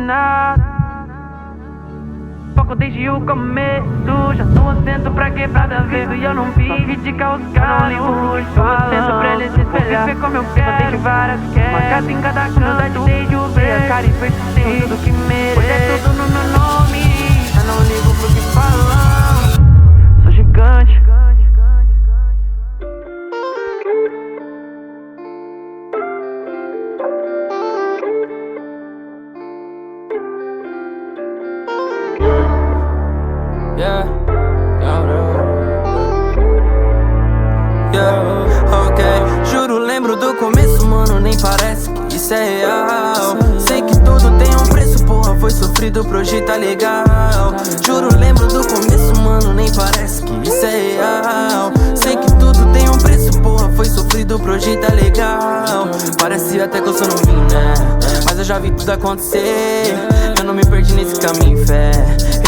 nada. Foco desde o começo, já tô atento pra quebrada vez. E eu não vivo de caos, cara, eu não ligo. Tô atento pra ele se espelhar, viver como eu quero. Desde várias quedas, uma casa em cada canto. Desde o ver a cara e persistir tudo que mereço. Hoje é tudo no meu nome, eu não ligo pro que falam. Sou gigante. Yeah, ok. Juro, lembro do começo, mano, nem parece que isso é real. Sei que tudo tem um preço, porra, foi sofrido pra hoje tá legal. Juro, lembro do começo, mano, nem parece que isso é real. Sei que tudo tem um preço, porra, foi sofrido pra hoje tá legal. Parece até que eu sou novinho, né? Mas eu já vi tudo acontecer. Eu não me perdi nesse caminho, fé.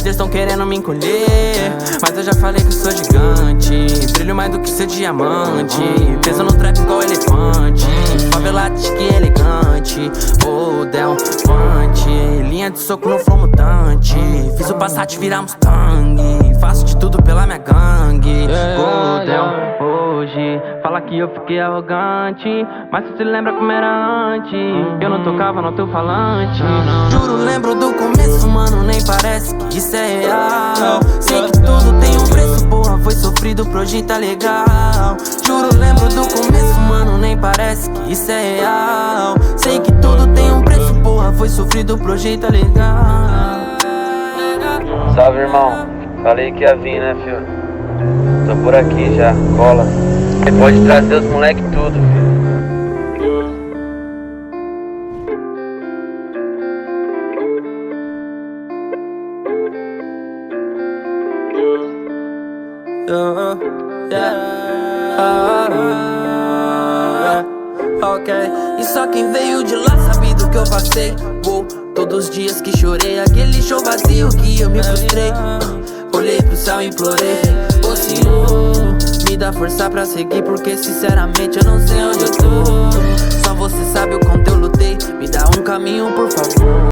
Eles tão querendo me encolher, mas eu já falei que eu sou gigante. Brilho mais do que ser diamante. Peso no trap igual elefante. Favelate que elegante. Oh, Del Fante. Linha de soco no flow mutante. Fiz o Passat virar Mustang. Faço de tudo pela minha gangue. Golden hoje fala que eu fiquei arrogante, mas tu se lembra como era antes. Eu não tocava no teu falante. Juro, lembro do começo, mano, nem parece que isso é real. Sei que tudo tem um preço, porra, foi sofrido pra hoje tá legal. Juro, lembro do começo, mano, nem parece que isso é real. Sei que tudo tem um preço, porra, foi sofrido pra hoje tá legal. Salve, irmão. Falei que ia vir, né, filho? Tô por aqui já, cola. Você pode trazer os moleque tudo, filho. Ok, e só quem veio de lá sabe do que eu passei. Todos os dias que chorei, aquele show vazio que eu me frustrei. Olhei pro céu e implorei, ô Senhor, me dá força pra seguir, porque sinceramente eu não sei onde eu tô. Só você sabe o quanto eu lutei, me dá um caminho por favor.